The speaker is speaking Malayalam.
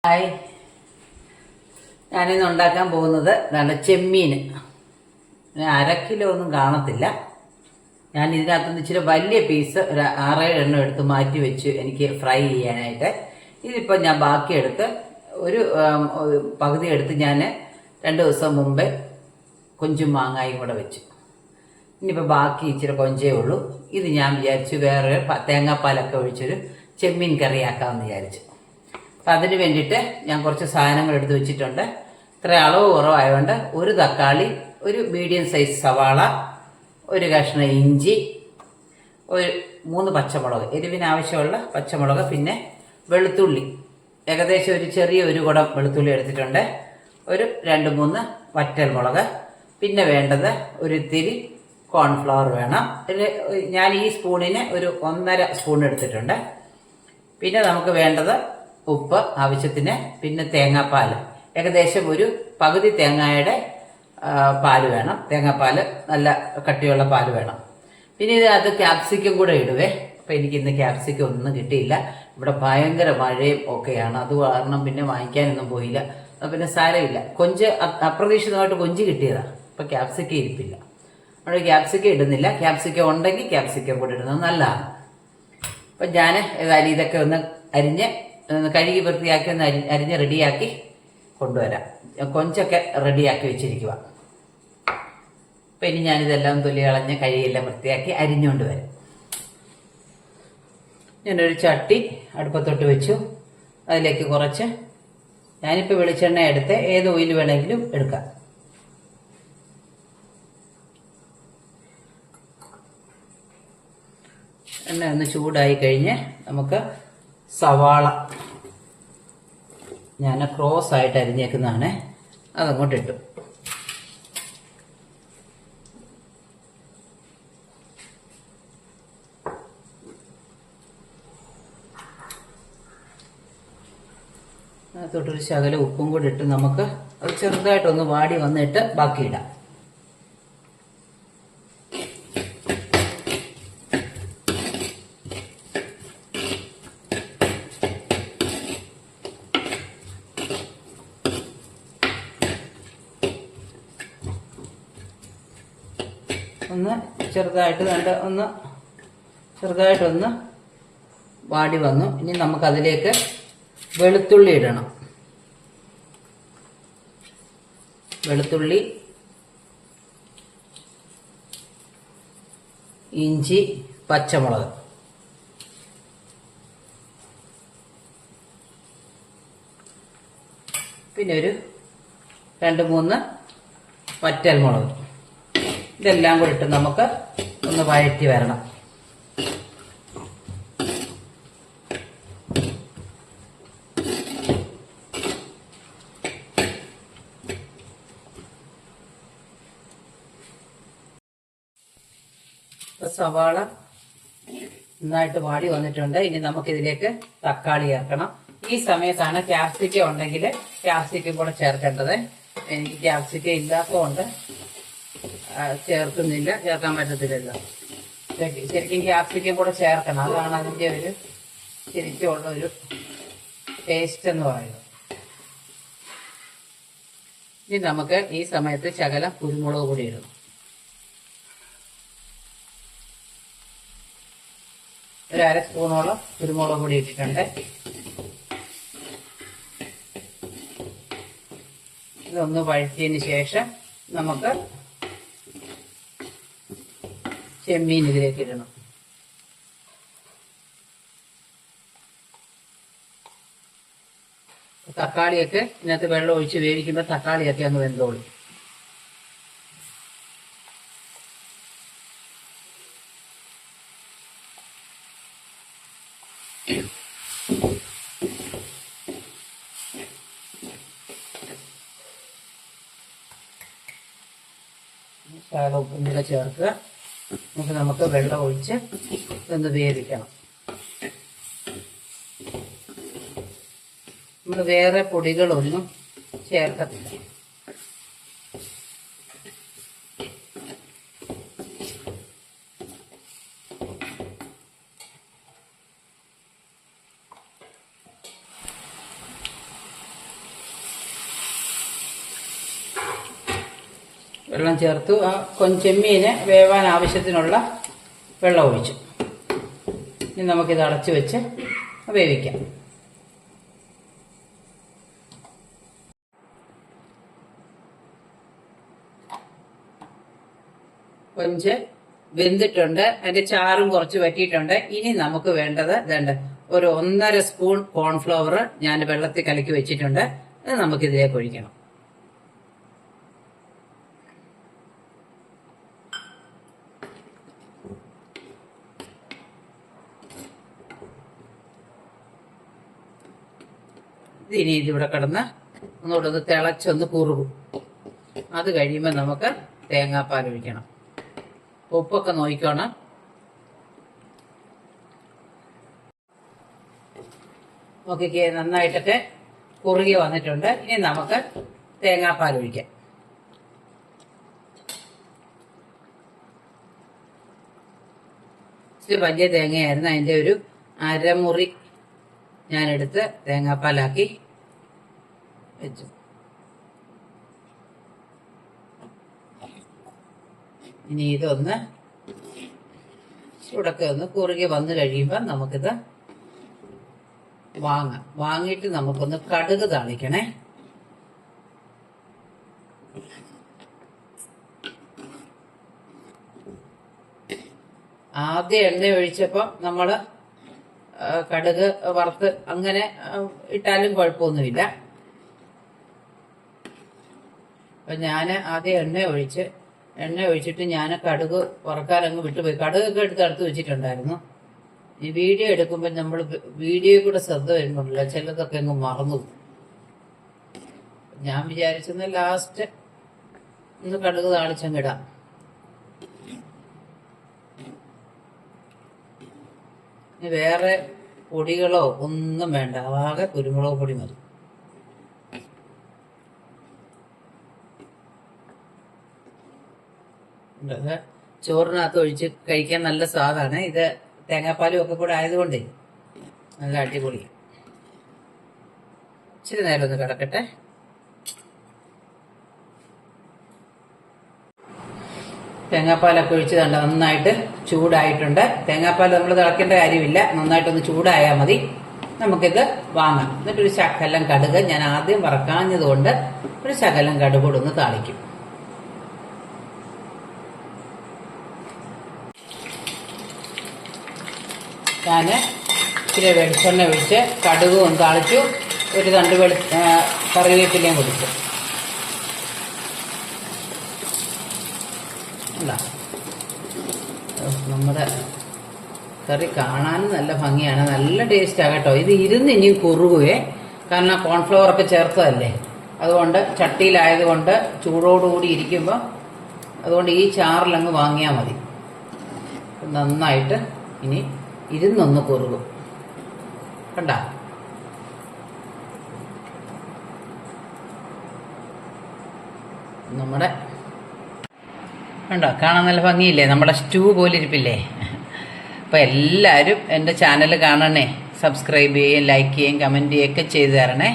ഹായ്, ഞാനിന്ന് ഉണ്ടാക്കാൻ പോകുന്നത് നല്ല ചെമ്മീൻ. 1/2 കിലോ ഒന്നും കാണത്തില്ല. ഞാൻ ഇതിനകത്തുനിന്ന് ഇച്ചിരി വലിയ പീസ് ഒരു 6-7 എണ്ണം എടുത്ത് മാറ്റി വെച്ച് എനിക്ക് ഫ്രൈ ചെയ്യാനായിട്ട്. ഇതിപ്പോൾ ഞാൻ ബാക്കിയെടുത്ത് ഒരു പകുതി എടുത്ത് ഞാൻ 2 ദിവസം മുമ്പേ കൊഞ്ചും മാങ്ങായും കൂടെ വെച്ചു. ഇനിയിപ്പോൾ ബാക്കി ഇച്ചിരി കൊഞ്ചേ ഉള്ളൂ. ഇത് ഞാൻ വിചാരിച്ചു വേറെ തേങ്ങാപ്പാലൊക്കെ ഒഴിച്ചൊരു ചെമ്മീൻ കറിയാക്കാമെന്ന് വിചാരിച്ചു. അപ്പം അതിന് വേണ്ടിയിട്ട് ഞാൻ കുറച്ച് സാധനങ്ങൾ എടുത്ത് വെച്ചിട്ടുണ്ട്. ഇത്ര അളവ് കുറവായതുകൊണ്ട് ഒരു തക്കാളി, ഒരു മീഡിയം സൈസ് സവാള, ഒരു കഷ്ണം ഇഞ്ചി, ഒരു 3 പച്ചമുളക്, എരിവിന് ആവശ്യമുള്ള പച്ചമുളക്, പിന്നെ വെളുത്തുള്ളി, ഏകദേശം ഒരു ചെറിയ ഒരു കുടം വെളുത്തുള്ളി എടുത്തിട്ടുണ്ട്, ഒരു 2-3 വറ്റൽമുളക്, പിന്നെ വേണ്ടത് ഒരു ഇത്തിരി കോൺഫ്ലവർ വേണം. ഞാൻ ഈ സ്പൂണിന് ഒരു 1.5 സ്പൂൺ എടുത്തിട്ടുണ്ട്. പിന്നെ നമുക്ക് വേണ്ടത് ഉപ്പ് ആവശ്യത്തിന്, പിന്നെ തേങ്ങാപ്പാൽ, ഏകദേശം ഒരു പകുതി തേങ്ങയുടെ പാല് വേണം. തേങ്ങാപ്പാൽ നല്ല കട്ടിയുള്ള പാല് വേണം. പിന്നെ അത് ക്യാപ്സിക്കം കൂടെ ഇടുവേ. അപ്പം എനിക്കിന്ന് ക്യാപ്സിക്കം ഒന്നും കിട്ടിയില്ല. ഇവിടെ ഭയങ്കര മഴയും ഒക്കെയാണ്, അത് കാരണം പിന്നെ വാങ്ങിക്കാനൊന്നും പോയില്ല. പിന്നെ സാരമില്ല, കൊഞ്ച് അപ്രതീക്ഷിതമായിട്ട് കൊഞ്ച് കിട്ടിയതാണ്. അപ്പം ക്യാപ്സിക്കം ഇരിപ്പില്ല, അവിടെ ക്യാപ്സിക്കം ഇടുന്നില്ല. ക്യാപ്സിക്കം ഉണ്ടെങ്കിൽ ക്യാപ്സിക്കം കൂടെ ഇടുന്നത് നല്ലതാണ്. അപ്പം ഞാൻ ഏതായാലും ഇതൊക്കെ ഒന്ന് അരിഞ്ഞ് കഴുകി വൃത്തിയാക്കി ഒന്ന് അരിഞ്ഞ് റെഡിയാക്കി കൊണ്ടുവരാം. കൊഞ്ചൊക്കെ റെഡിയാക്കി വെച്ചിരിക്കുക. അപ്പം ഇനി ഞാനിതെല്ലാം തൊലി കളഞ്ഞ് കഴുകിയെല്ലാം വൃത്തിയാക്കി അരിഞ്ഞുകൊണ്ട് വരാം. ഞാനൊരു ചട്ടി അടുപ്പത്തോട്ട് വെച്ചു. അതിലേക്ക് കുറച്ച്, ഞാനിപ്പോൾ വെളിച്ചെണ്ണ എടുത്ത് ഏത് ഓയിൽ വേണമെങ്കിലും എടുക്കാം. എണ്ണ ഒന്ന് ചൂടായി കഴിഞ്ഞ് നമുക്ക് സവാള, ഞാൻ ക്രോസ് ആയിട്ട് അരിഞ്ഞേക്കുന്നതാണ്, അതങ്ങോട്ട് ഇട്ടു. അതിനകത്തോട്ടൊരു ശകലം ഉപ്പും കൂടി ഇട്ട് നമുക്ക് അത് ചെറുതായിട്ടൊന്ന് വാടി വന്നിട്ട് ബാക്കിയിടാം. ഒന്ന് ചെറുതായിട്ടൊന്ന് വാടി വന്നു. ഇനി നമുക്കതിലേക്ക് വെളുത്തുള്ളി ഇടണം. വെളുത്തുള്ളി, ഇഞ്ചി, പച്ചമുളക്, പിന്നെ ഒരു 2-3 വറ്റൽമുളക്. ഇതെല്ലാം കൂടി ഇട്ട് നമുക്ക് ഒന്ന് വഴറ്റി വരണം. സവാള നന്നായിട്ട് വാടി വന്നിട്ടുണ്ട്. ഇനി നമുക്കിതിലേക്ക് തക്കാളി ചേർക്കണം. ഈ സമയത്താണ് ക്യാപ്സിക്കം ഉണ്ടെങ്കിൽ ക്യാപ്സിക്കം കൂടെ ചേർക്കേണ്ടത്. എനിക്ക് ക്യാപ്സിക്കം ഇല്ലാത്തതുകൊണ്ട് ചേർക്കുന്നില്ല, ചേർക്കാൻ പറ്റത്തില്ലല്ലോ. ശരിക്കും ക്യാപ്സിക്കം കൂടെ ചേർക്കണം, അതാണ് അതിൻ്റെ ഒരു ശരിക്കുള്ള ഒരു ടേസ്റ്റ് എന്ന് പറയുന്നത്. ഇനി നമുക്ക് ഈ സമയത്ത് ശകലം കുരുമുളക് പൊടി ഇടണം. ഒരു 1/2 സ്പൂണോളം കുരുമുളക് പൊടി ഇട്ടിട്ടുണ്ട്. ഇതൊന്ന് വഴറ്റിയതിന് ശേഷം നമുക്ക് ചെമ്മീൻ ഇതിലേക്ക് ഇടണം. തക്കാളിയൊക്കെ ഇതിനകത്ത് വെള്ളം ഒഴിച്ച് വേവിക്കുമ്പോൾ തക്കാളിയൊക്കെ അങ്ങ് വെന്തോളും. ഉപ്പും കൂടെ ചേർക്കുക. നമുക്ക് വെള്ളം ഒഴിച്ച് ഇതൊന്ന് വേവിക്കണം. നമ്മൾ വേറെ പൊടികളൊന്നും ചേർക്കത്തില്ല. വെള്ളം ചേർത്തു. ആ ചെമ്മീന് വേവാൻ ആവശ്യത്തിനുള്ള വെള്ളം ഒഴിച്ചു. ഇനി നമുക്കിത് അടച്ചു വെച്ച് വേവിക്കാം. കൊഞ്ച് വെന്തിട്ടുണ്ട്, അതിന്റെ ചാറും കുറച്ച് വറ്റിയിട്ടുണ്ട്. ഇനി നമുക്ക് വേണ്ടത് ഇതുണ്ട്, ഒരു 1.5 സ്പൂൺ കോൺഫ്ലവർ ഞാൻ വെള്ളത്തിൽ കലക്കി വെച്ചിട്ടുണ്ട്. അത് നമുക്കിതിലേക്ക് ഒഴിക്കണം. ഇനി ഇതിവിടെ കിടന്ന് ഒന്നുകൂടെ തിളച്ചൊന്ന് കുറുകും. അത് കഴിയുമ്പോൾ നമുക്ക് തേങ്ങാപ്പാൽ ഒഴിക്കണം. ഉപ്പൊക്കെ നോക്കിക്കോണം. നോക്കിക്കേ, നന്നായിട്ടൊക്കെ കുറുകി വന്നിട്ടുണ്ട്. ഇനി നമുക്ക് തേങ്ങാപ്പാൽ ഒഴിക്കാം. ഇച്ചിരി വലിയ തേങ്ങയായിരുന്നു, അതിൻ്റെ ഒരു അരമുറി ഞാനെടുത്ത് തേങ്ങാപ്പാലാക്കി വെച്ചു. ഇനി ഇതൊന്ന് ചൂടൊക്കെ ഒന്ന് കുറുകി വന്നു കഴിയുമ്പോൾ നമുക്കിത് വാങ്ങിയിട്ട് നമുക്കൊന്ന് കടുക് താളിക്കണേ. ആദ്യം എണ്ണ ഒഴിച്ചപ്പോൾ നമ്മള് കടുക് വറുത്ത് അങ്ങനെ ഇട്ടാലും കുഴപ്പമൊന്നുമില്ല. അപ്പൊ ഞാൻ ആദ്യം എണ്ണ ഒഴിച്ചിട്ട് ഞാൻ കടുക് വറക്കാൻ അങ്ങ് വിട്ടുപോയി. കടുകൊക്കെ എടുത്ത് അടുത്ത് വെച്ചിട്ടുണ്ടായിരുന്നു. ഈ വീഡിയോ എടുക്കുമ്പോൾ നമ്മൾ വീഡിയോയിൽ കൂടെ ശ്രദ്ധ വരുമ്പോഴല്ല ചിലതൊക്കെ അങ്ങ് മറന്നു. ഞാൻ വിചാരിച്ചെന്ന് ലാസ്റ്റ് ഒന്ന് കടുക് താളിച്ചങ്ങിടാം. ഇനി വേറെ പൊടികളോ ഒന്നും വേണ്ട, ആകെ കുരുമുളക് പൊടി മതി. ചോറിനകത്ത് ഒഴിച്ച് കഴിക്കാൻ നല്ല സ്വാദാണ്. ഇത് തേങ്ങാപ്പാലും ഒക്കെ കൂടെ ആയതുകൊണ്ട് നല്ല അടിപൊളി. ഇച്ചിരി നേരം ഒന്ന് കിടക്കട്ടെ. തേങ്ങാപ്പാലൊക്കെ ഒഴിച്ച് കണ്ട നന്നായിട്ട് ചൂടായിട്ടുണ്ട്. തേങ്ങാപ്പാൽ നമ്മൾ തിളക്കേണ്ട കാര്യമില്ല, നന്നായിട്ടൊന്ന് ചൂടായാൽ മതി. നമുക്കിത് വാങ്ങാം. എന്നിട്ടൊരു ശകലം കടുക്, ഞാൻ ആദ്യം വറക്കാഞ്ഞതുകൊണ്ട് ഒരു ശകലം കടുകൂടെ ഒന്ന് താളിക്കും. ഞാൻ ഇച്ചിരി വെളിച്ചെണ്ണ ഒഴിച്ച് കടുകും താളിച്ചു, ഒരു തണ്ട് കറിവേപ്പിലയും കൊടുത്തു. നമ്മുടെ കറി കാണാനും നല്ല ഭംഗിയാണ്, നല്ല ടേസ്റ്റാണ് കേട്ടോ. ഇത് ഇനിയും കുറുകുവേ, കാരണം കോൺഫ്ലവറൊക്കെ ചേർത്തതല്ലേ. അതുകൊണ്ട് ചട്ടിയിലായതുകൊണ്ട് ചൂടോടുകൂടി ഇരിക്കുമ്പോൾ അതുകൊണ്ട് ഈ ചാറിലങ്ങ് വാങ്ങിയാൽ മതി. നന്നായിട്ട് ഇനി ഇരുന്നൊന്ന് കുറുകും. കണ്ട നമ്മുടെ കണ്ടോ, കാണാൻ നല്ല ഭംഗിയില്ലേ, നമ്മുടെ സ്റ്റൂ പോലെ ഇരിപ്പില്ലേ. അപ്പം എല്ലാവരും എൻ്റെ ചാനൽ കാണണേ, സബ്സ്ക്രൈബ് ചെയ്യുകയും ലൈക്ക് ചെയ്യുകയും കമൻറ്റ് ചെയ്യുകയൊക്കെ ചെയ്തു തരണേ.